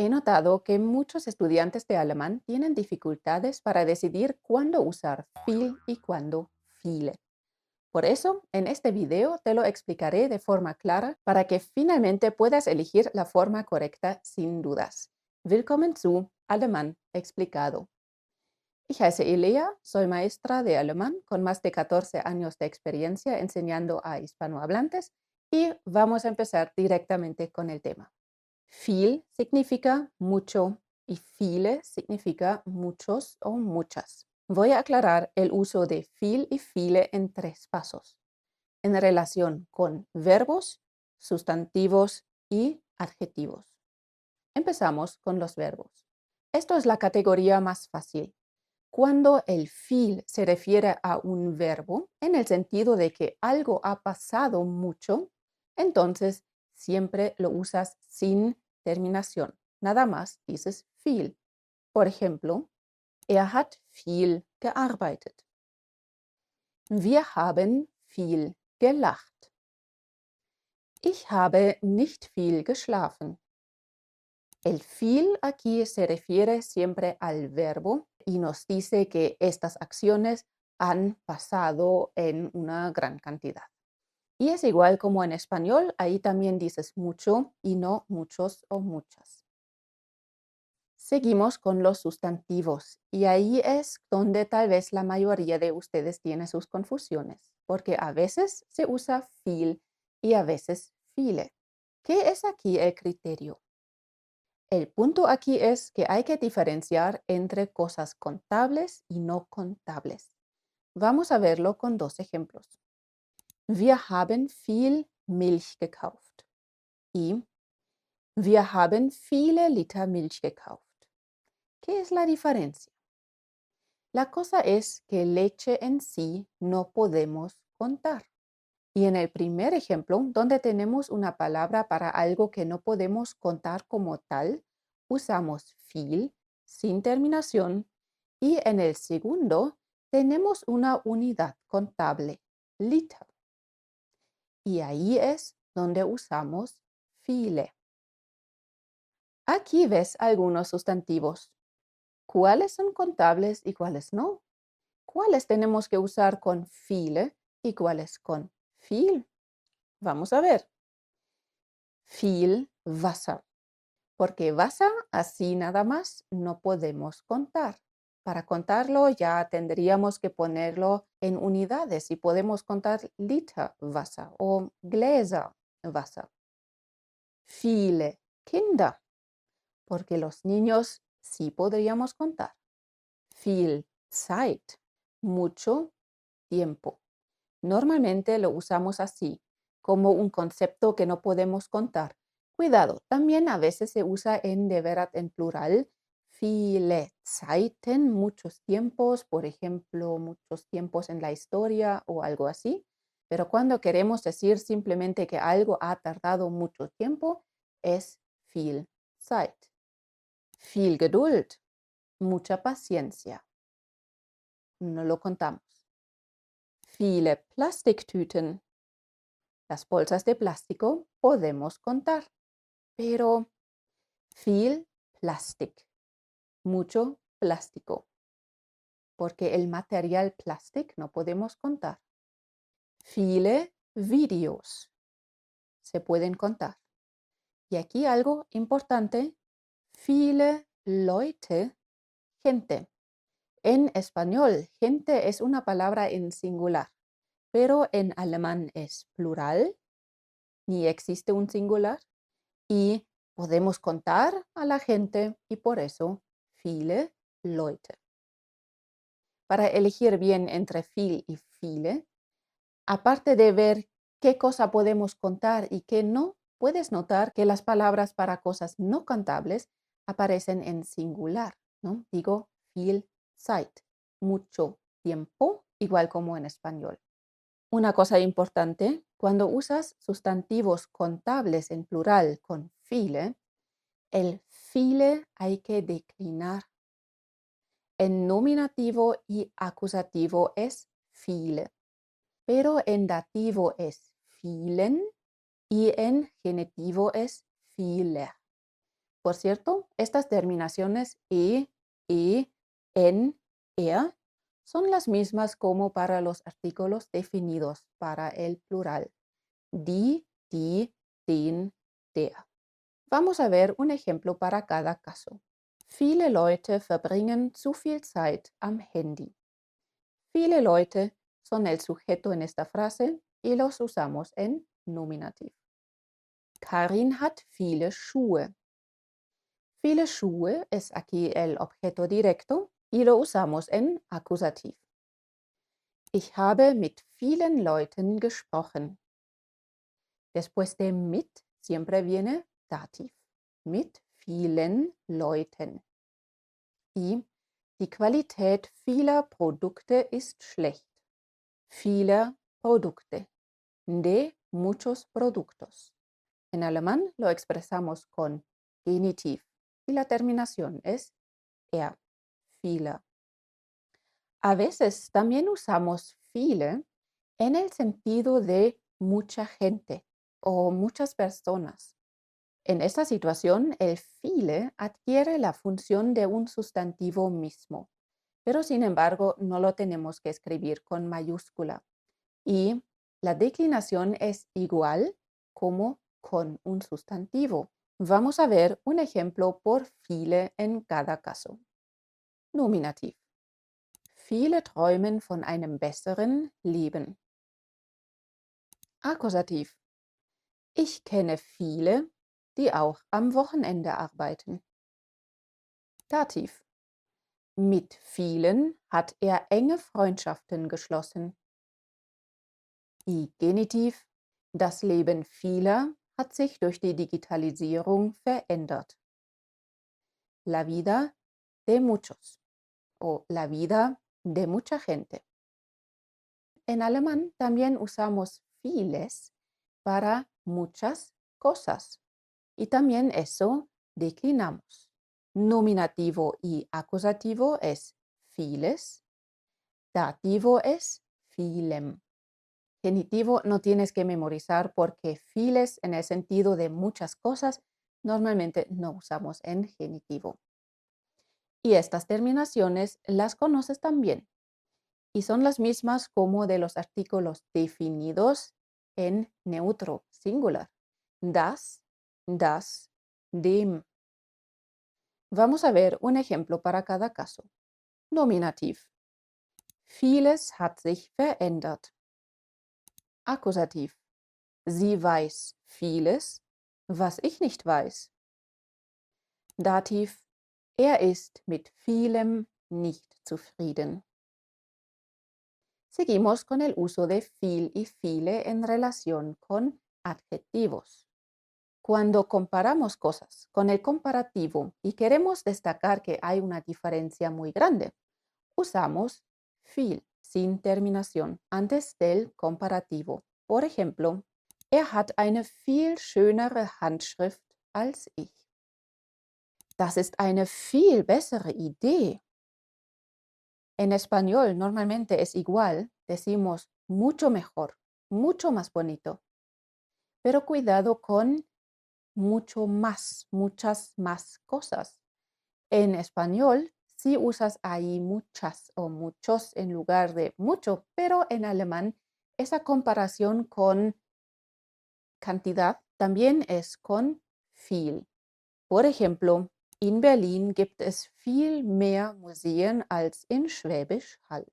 He notado que muchos estudiantes de alemán tienen dificultades para decidir cuándo usar viel y cuándo viele. Por eso, en este video te lo explicaré de forma clara para que finalmente puedas elegir la forma correcta sin dudas. Willkommen zu Alemán explicado. Ich heiße Elea, soy maestra de alemán con más de 14 años de experiencia enseñando a hispanohablantes y vamos a empezar directamente con el tema. Viel significa mucho y viele significa muchos o muchas. Voy a aclarar el uso de viel y viele en 3 pasos, en relación con verbos, sustantivos y adjetivos. Empezamos con los verbos. Esto es la categoría más fácil. Cuando el viel se refiere a un verbo en el sentido de que algo ha pasado mucho, entonces siempre lo usas sin terminación. Nada más dices viel. Por ejemplo, hat viel gearbeitet. Wir haben viel gelacht. Ich habe nicht viel geschlafen. El viel aquí se refiere siempre al verbo y nos dice que estas acciones han pasado en una gran cantidad. Y es igual como en español, ahí también dices mucho y no muchos o muchas. Seguimos con los sustantivos y ahí es donde tal vez la mayoría de ustedes tiene sus confusiones, porque a veces se usa viel y a veces viele. ¿Qué es aquí el criterio? El punto aquí es que hay que diferenciar entre cosas contables y no contables. Vamos a verlo con 2 ejemplos. Wir haben viel Milch gekauft. Y wir haben viele Liter Milch gekauft. ¿Qué es la diferencia? La cosa es que leche en sí no podemos contar. Y en el primer ejemplo, donde tenemos una palabra para algo que no podemos contar como tal, usamos viel sin terminación y en el segundo tenemos una unidad contable, Liter. Y ahí es donde usamos viele. Aquí ves algunos sustantivos. ¿Cuáles son contables y cuáles no? ¿Cuáles tenemos que usar con viele y cuáles con viel? Vamos a ver. Viel Wasser, porque Wasser así nada más no podemos contar. Para contarlo ya tendríamos que ponerlo en unidades y podemos contar Liter Wasser o Gläser Wasser. Viele Kinder, porque los niños sí podríamos contar. Viel Zeit, mucho tiempo. Normalmente lo usamos así, como un concepto que no podemos contar. Cuidado, también a veces se usa en deberat en plural. Viele Zeiten, muchos tiempos, por ejemplo, muchos tiempos en la historia o algo así. Pero cuando queremos decir simplemente que algo ha tardado mucho tiempo, es viel Zeit. Viel Geduld, mucha paciencia. No lo contamos. Viele Plastiktüten. Las bolsas de plástico podemos contar, pero viel Plastik, mucho plástico, porque el material plastic no podemos contar. Viele Videos se pueden contar. Y aquí algo importante, viele Leute, gente. En español, gente es una palabra en singular, pero en alemán es plural, ni existe un singular, y podemos contar a la gente y por eso viele Leute. Para elegir bien entre viel y viele, aparte de ver qué cosa podemos contar y qué no, puedes notar que las palabras para cosas no contables aparecen en singular, ¿no? Digo viel Zeit, mucho tiempo, igual como en español. Una cosa importante, cuando usas sustantivos contables en plural con viele, el viele hay que declinar. En nominativo y acusativo es viele, pero en dativo es vielen y en genitivo es viele. Por cierto, estas terminaciones en, er son las mismas como para los artículos definidos para el plural. Die, den, der. Vamos a ver un ejemplo para cada caso. Viele Leute verbringen zu viel Zeit am Handy. Viele Leute son el sujeto en esta frase y los usamos en nominativ. Karin hat viele Schuhe. Viele Schuhe es aquí el objeto directo y lo usamos en Akkusativ. Ich habe mit vielen Leuten gesprochen. Después de mit siempre viene Dativ. Mit vielen Leuten. Y die Qualität vieler Produkte ist schlecht. Vieler Produkte. De muchos productos. En alemán lo expresamos con genitiv y la terminación es er. Viele. A veces también usamos viele en el sentido de mucha gente o muchas personas. En esta situación, el viele adquiere la función de un sustantivo mismo, pero sin embargo no lo tenemos que escribir con mayúscula. Y la declinación es igual como con un sustantivo. Vamos a ver un ejemplo por viele en cada caso. Nominativ. Viele träumen von einem besseren Leben. Akkusativ. Ich kenne viele, die auch am Wochenende arbeiten. Dativ. Mit vielen hat er enge Freundschaften geschlossen. I Genitiv. Das Leben vieler hat sich durch die Digitalisierung verändert. La vida de muchos o la vida de mucha gente. En alemán también usamos vieles para muchas cosas y también eso declinamos. Nominativo y acusativo es vieles, dativo es vielem. Genitivo no tienes que memorizar porque vieles en el sentido de muchas cosas normalmente no usamos en genitivo. Y estas terminaciones las conoces también y son las mismas como de los artículos definidos en neutro, singular. Das, dem. Vamos a ver un ejemplo para cada caso. Nominativ. Vieles hat sich verändert. Akkusativ. Sie weiß vieles, was ich nicht weiß. Dativ. Er ist mit vielem nicht zufrieden. Seguimos con el uso de viel y viele en relación con adjetivos. Cuando comparamos cosas con el comparativo y queremos destacar que hay una diferencia muy grande, usamos viel sin terminación antes del comparativo. Por ejemplo, er hat eine viel schönere Handschrift als ich. Das ist eine viel bessere Idee. En español normalmente es igual, decimos mucho mejor, mucho más bonito. Pero cuidado con mucho más, muchas más cosas. En español sí usas ahí muchas o muchos en lugar de mucho, pero en alemán esa comparación con cantidad también es con viel. Por ejemplo, in Berlin gibt es viel mehr Museen als in Schwäbisch Hall.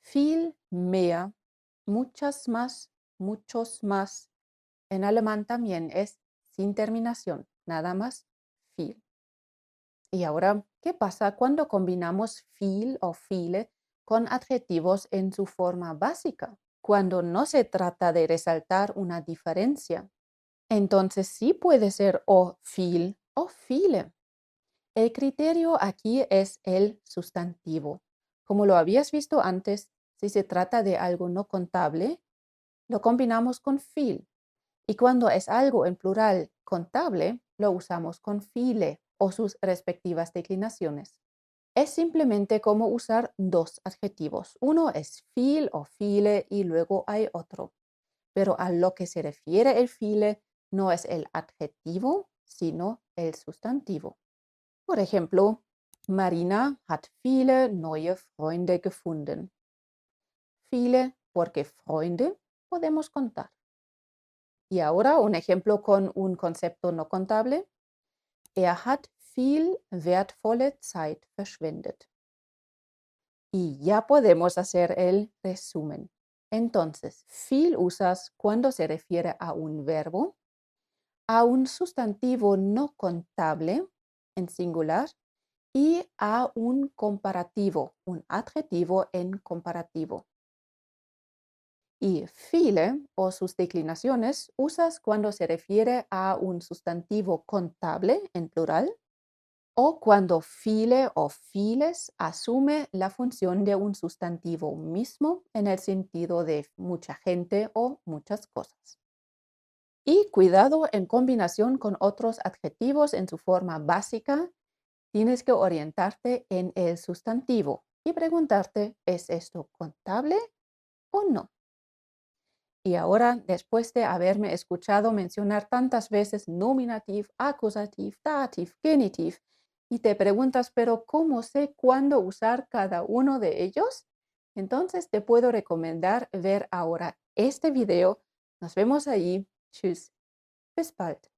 Viel mehr, muchas más, muchos más. En alemán también es sin terminación, nada más viel. Y ahora, ¿qué pasa cuando combinamos viel o viele con adjetivos en su forma básica? Cuando no se trata de resaltar una diferencia. Entonces sí puede ser o viel o viele. El criterio aquí es el sustantivo. Como lo habías visto antes, si se trata de algo no contable, lo combinamos con viel. Y cuando es algo en plural contable, lo usamos con viele o sus respectivas declinaciones. Es simplemente como usar dos adjetivos. Uno es viel o viele y luego hay otro. Pero a lo que se refiere el viele no es el adjetivo, sino el sustantivo. Por ejemplo, Marina hat viele neue Freunde gefunden. Viele porque Freunde podemos contar. Y ahora un ejemplo con un concepto no contable. Hat viel wertvolle Zeit verschwendet. Y ya podemos hacer el resumen. Entonces, viel usas cuando se refiere a un verbo, a un sustantivo no contable en singular y a un comparativo, un adjetivo en comparativo. Y viele o sus declinaciones usas cuando se refiere a un sustantivo contable en plural o cuando viele o files asume la función de un sustantivo mismo en el sentido de mucha gente o muchas cosas. Y cuidado en combinación con otros adjetivos en su forma básica, tienes que orientarte en el sustantivo y preguntarte, ¿es esto contable o no? Y ahora, después de haberme escuchado mencionar tantas veces nominativ, acusativ, dativ, genitiv, y te preguntas, pero ¿cómo sé cuándo usar cada uno de ellos? Entonces te puedo recomendar ver ahora este video. Nos vemos ahí. Tschüss. Bis bald.